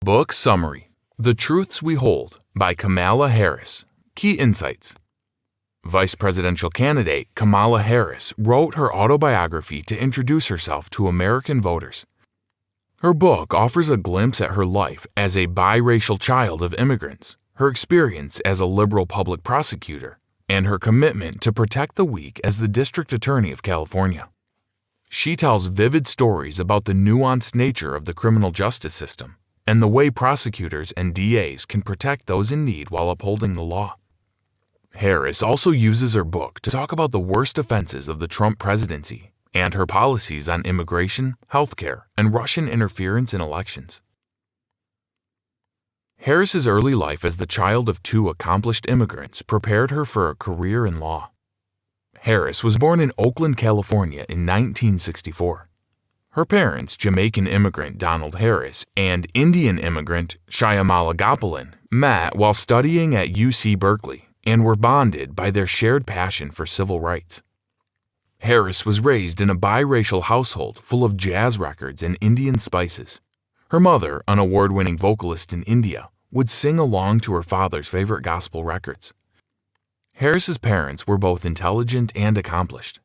Book Summary: The Truths We Hold by Kamala Harris. Key Insights. Vice Presidential candidate Kamala Harris wrote her autobiography to introduce herself to American voters. Her book offers a glimpse at her life as a biracial child of immigrants, her experience as a liberal public prosecutor, and her commitment to protect the weak as the District Attorney of California. She tells vivid stories about the nuanced nature of the criminal justice system and the way prosecutors and DAs can protect those in need while upholding the law. Harris also uses her book to talk about the worst offenses of the Trump presidency and her policies on immigration, healthcare, and Russian interference in elections. Harris's early life as the child of two accomplished immigrants prepared her for a career in law. Harris was born in Oakland, California in 1964. Her parents, Jamaican immigrant Donald Harris and Indian immigrant Shyamala Gopalan, met while studying at UC Berkeley and were bonded by their shared passion for civil rights. Harris was raised in a biracial household full of jazz records and Indian spices. Her mother, an award-winning vocalist in India, would sing along to her father's favorite gospel records. Harris's parents were both intelligent and accomplished.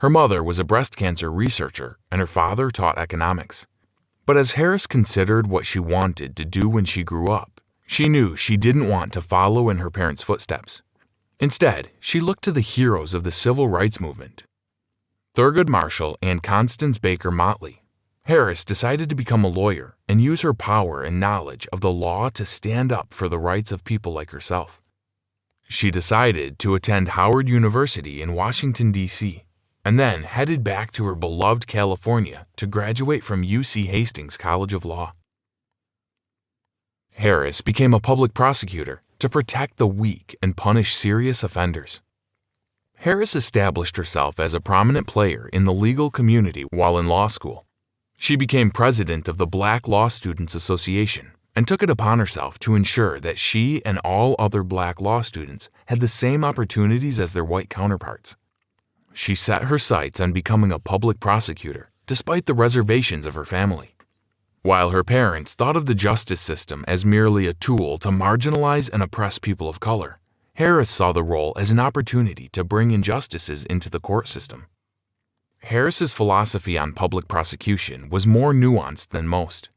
Her mother was a breast cancer researcher and her father taught economics. But as Harris considered what she wanted to do when she grew up, she knew she didn't want to follow in her parents' footsteps. Instead, she looked to the heroes of the civil rights movement, Thurgood Marshall and Constance Baker Motley. Harris decided to become a lawyer and use her power and knowledge of the law to stand up for the rights of people like herself. She decided to attend Howard University in Washington, D.C., and then headed back to her beloved California to graduate from UC Hastings College of Law. Harris became a public prosecutor to protect the weak and punish serious offenders. Harris established herself as a prominent player in the legal community while in law school. She became president of the Black Law Students Association and took it upon herself to ensure that she and all other black law students had the same opportunities as their white counterparts. She set her sights on becoming a public prosecutor, despite the reservations of her family. While her parents thought of the justice system as merely a tool to marginalize and oppress people of color, Harris saw the role as an opportunity to bring injustices into the court system. Harris's philosophy on public prosecution was more nuanced than most.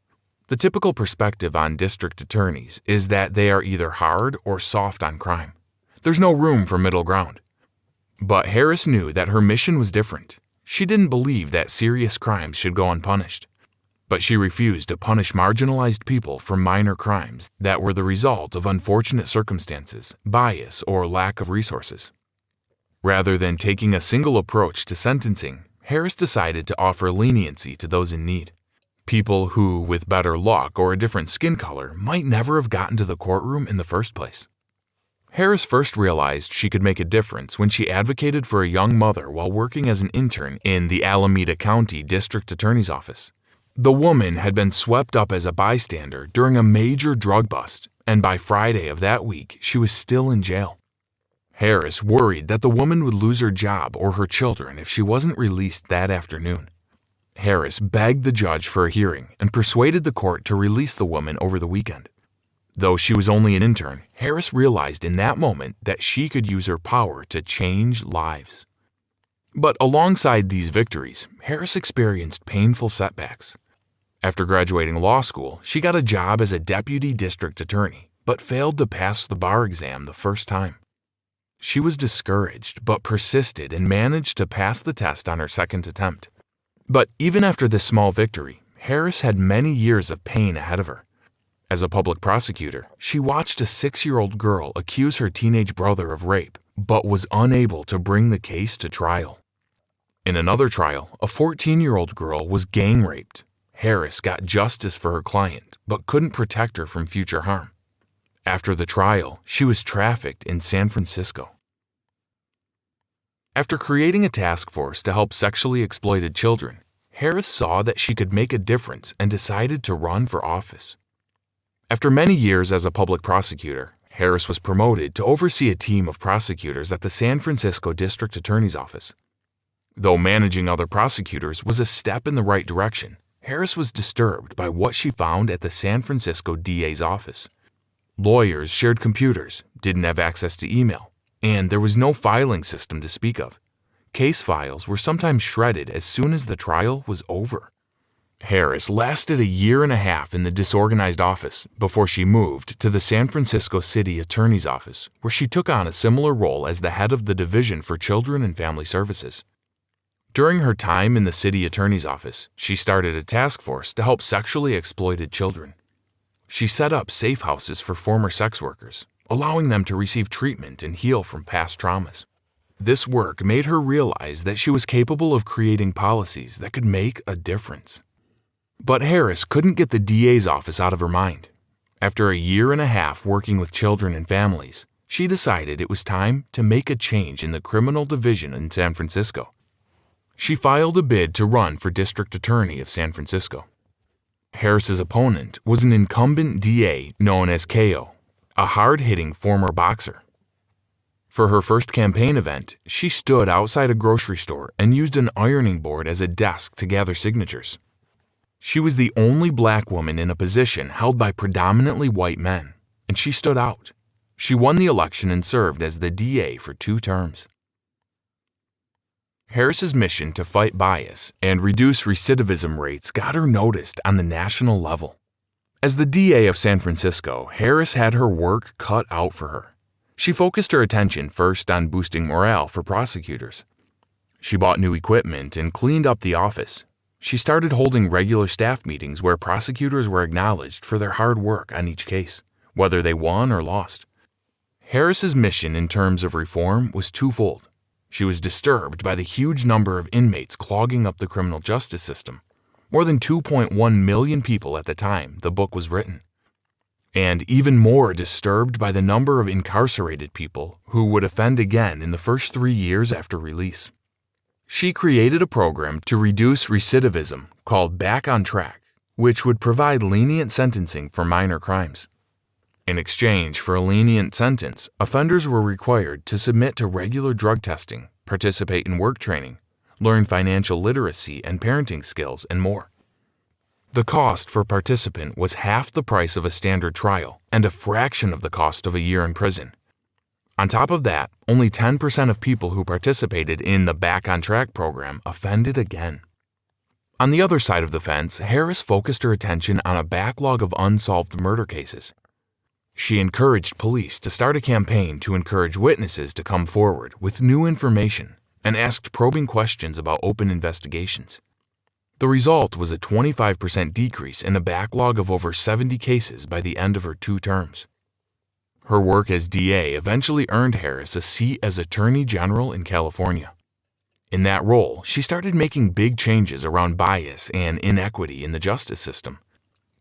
The typical perspective on district attorneys is that they are either hard or soft on crime. There's no room for middle ground. But Harris knew that her mission was different. She didn't believe that serious crimes should go unpunished. But she refused to punish marginalized people for minor crimes that were the result of unfortunate circumstances, bias, or lack of resources. Rather than taking a single approach to sentencing, Harris decided to offer leniency to those in need. People who, with better luck or a different skin color, might never have gotten to the courtroom in the first place. Harris first realized she could make a difference when she advocated for a young mother while working as an intern in the Alameda County District Attorney's Office. The woman had been swept up as a bystander during a major drug bust, and by Friday of that week, she was still in jail. Harris worried that the woman would lose her job or her children if she wasn't released that afternoon. Harris begged the judge for a hearing and persuaded the court to release the woman over the weekend. Though she was only an intern, Harris realized in that moment that she could use her power to change lives. But alongside these victories, Harris experienced painful setbacks. After graduating law school, she got a job as a deputy district attorney, but failed to pass the bar exam the first time. She was discouraged, but persisted and managed to pass the test on her second attempt. But even after this small victory, Harris had many years of pain ahead of her. As a public prosecutor, she watched a 6-year-old girl accuse her teenage brother of rape, but was unable to bring the case to trial. In another trial, a 14-year-old girl was gang raped. Harris got justice for her client, but couldn't protect her from future harm. After the trial, she was trafficked in San Francisco. After creating a task force to help sexually exploited children, Harris saw that she could make a difference and decided to run for office. After many years as a public prosecutor, Harris was promoted to oversee a team of prosecutors at the San Francisco District Attorney's Office. Though managing other prosecutors was a step in the right direction, Harris was disturbed by what she found at the San Francisco DA's office. Lawyers shared computers, didn't have access to email, and there was no filing system to speak of. Case files were sometimes shredded as soon as the trial was over. Harris lasted a year and a half in the disorganized office before she moved to the San Francisco City Attorney's Office, where she took on a similar role as the head of the Division for Children and Family Services. During her time in the City Attorney's Office, she started a task force to help sexually exploited children. She set up safe houses for former sex workers, allowing them to receive treatment and heal from past traumas. This work made her realize that she was capable of creating policies that could make a difference. But Harris couldn't get the DA's office out of her mind. After a year and a half working with children and families, she decided it was time to make a change in the criminal division in San Francisco. She filed a bid to run for district attorney of San Francisco. Harris's opponent was an incumbent DA known as KO, a hard-hitting former boxer. For her first campaign event, she stood outside a grocery store and used an ironing board as a desk to gather signatures. She was the only black woman in a position held by predominantly white men, and she stood out. She won the election and served as the DA for 2 terms. Harris's mission to fight bias and reduce recidivism rates got her noticed on the national level. As the DA of San Francisco, Harris had her work cut out for her. She focused her attention first on boosting morale for prosecutors. She bought new equipment and cleaned up the office. She started holding regular staff meetings where prosecutors were acknowledged for their hard work on each case, whether they won or lost. Harris's mission in terms of reform was twofold. She was disturbed by the huge number of inmates clogging up the criminal justice system, more than 2.1 million people at the time the book was written, and even more disturbed by the number of incarcerated people who would offend again in the first 3 years after release. She created a program to reduce recidivism called Back on Track, which would provide lenient sentencing for minor crimes. In exchange for a lenient sentence, offenders were required to submit to regular drug testing, participate in work training, learn financial literacy and parenting skills, and more. The cost for a participant was half the price of a standard trial and a fraction of the cost of a year in prison. On top of that, only 10% of people who participated in the Back on Track program offended again. On the other side of the fence, Harris focused her attention on a backlog of unsolved murder cases. She encouraged police to start a campaign to encourage witnesses to come forward with new information and asked probing questions about open investigations. The result was a 25% decrease in a backlog of over 70 cases by the end of her 2 terms. Her work as DA eventually earned Harris a seat as Attorney General in California. In that role, she started making big changes around bias and inequity in the justice system.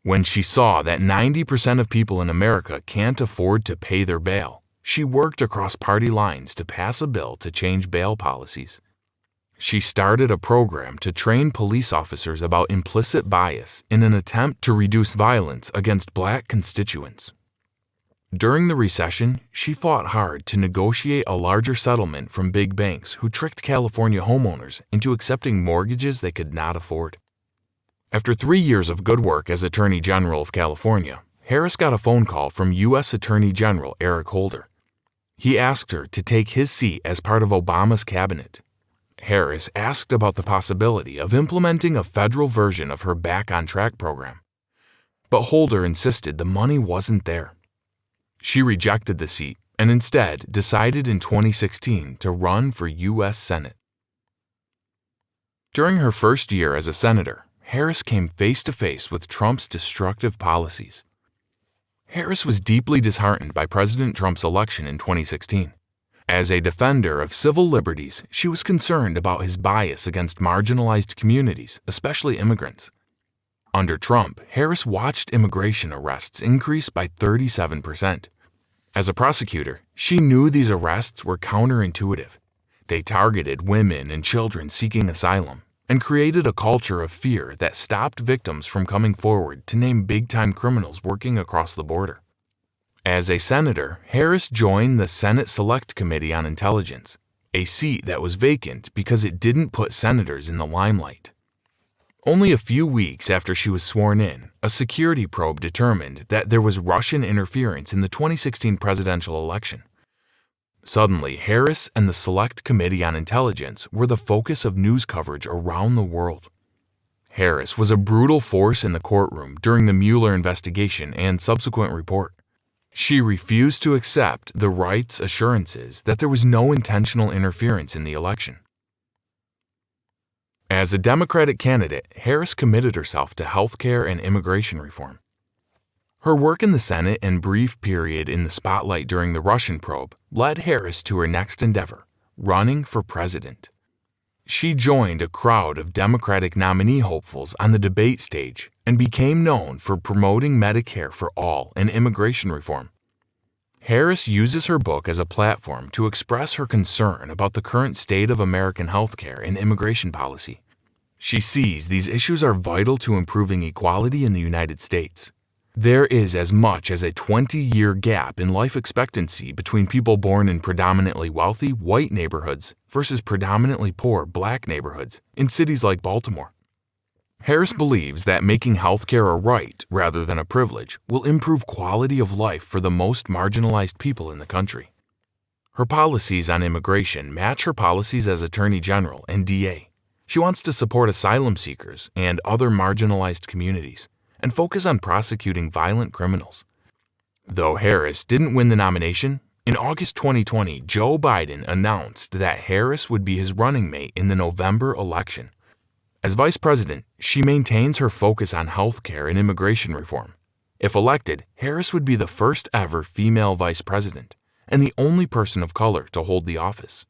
When she saw that 90% of people in America can't afford to pay their bail, she worked across party lines to pass a bill to change bail policies. She started a program to train police officers about implicit bias in an attempt to reduce violence against black constituents. During the recession, she fought hard to negotiate a larger settlement from big banks who tricked California homeowners into accepting mortgages they could not afford. After 3 years of good work as Attorney General of California, Harris got a phone call from U.S. Attorney General Eric Holder. He asked her to take his seat as part of Obama's cabinet. Harris asked about the possibility of implementing a federal version of her Back on Track program. But Holder insisted the money wasn't there. She rejected the seat and instead decided in 2016 to run for U.S. Senate. During her first year as a senator, Harris came face to face with Trump's destructive policies. Harris was deeply disheartened by President Trump's election in 2016. As a defender of civil liberties, she was concerned about his bias against marginalized communities, especially immigrants. Under Trump, Harris watched immigration arrests increase by 37%. As a prosecutor, she knew these arrests were counterintuitive. They targeted women and children seeking asylum and created a culture of fear that stopped victims from coming forward to name big-time criminals working across the border. As a senator, Harris joined the Senate Select Committee on Intelligence, a seat that was vacant because it didn't put senators in the limelight. Only a few weeks after she was sworn in, a security probe determined that there was Russian interference in the 2016 presidential election. Suddenly, Harris and the Select Committee on Intelligence were the focus of news coverage around the world. Harris was a brutal force in the courtroom during the Mueller investigation and subsequent report. She refused to accept the right's assurances that there was no intentional interference in the election. As a Democratic candidate, Harris committed herself to healthcare and immigration reform. Her work in the Senate and brief period in the spotlight during the Russian probe led Harris to her next endeavor, running for president. She joined a crowd of Democratic nominee hopefuls on the debate stage and became known for promoting Medicare for all and immigration reform. Harris uses her book as a platform to express her concern about the current state of American healthcare and immigration policy. She sees these issues are vital to improving equality in the United States. There is as much as a 20-year gap in life expectancy between people born in predominantly wealthy white neighborhoods versus predominantly poor black neighborhoods in cities like Baltimore. Harris believes that making healthcare a right rather than a privilege will improve quality of life for the most marginalized people in the country. Her policies on immigration match her policies as Attorney General and DA. She wants to support asylum seekers and other marginalized communities and focus on prosecuting violent criminals. Though Harris didn't win the nomination, in August 2020, Joe Biden announced that Harris would be his running mate in the November election. As vice president, she maintains her focus on healthcare and immigration reform. If elected, Harris would be the first ever female vice president and the only person of color to hold the office.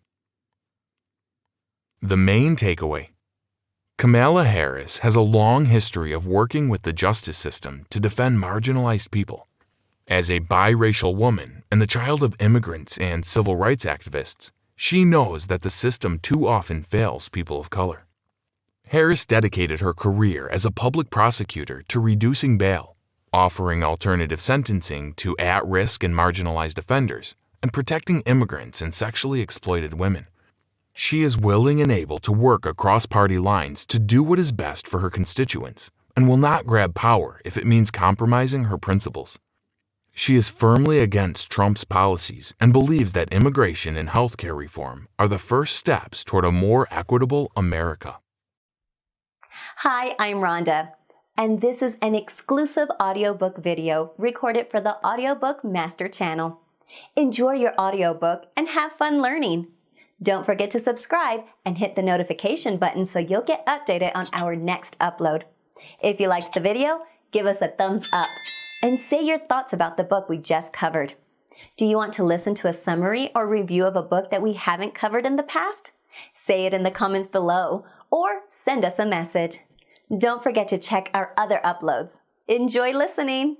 The main takeaway: Kamala Harris has a long history of working with the justice system to defend marginalized people. As a biracial woman and the child of immigrants and civil rights activists, she knows that the system too often fails people of color. Harris dedicated her career as a public prosecutor to reducing bail, offering alternative sentencing to at-risk and marginalized offenders, and protecting immigrants and sexually exploited women. She is willing and able to work across party lines to do what is best for her constituents and will not grab power if it means compromising her principles. She is firmly against Trump's policies and believes that immigration and healthcare reform are the first steps toward a more equitable America. Hi, I'm Rhonda, and this is an exclusive audiobook video recorded for the Audiobook Master Channel. Enjoy your audiobook and have fun learning. Don't forget to subscribe and hit the notification button so you'll get updated on our next upload. If you liked the video, give us a thumbs up and say your thoughts about the book we just covered. Do you want to listen to a summary or review of a book that we haven't covered in the past? Say it in the comments below or send us a message. Don't forget to check our other uploads. Enjoy listening!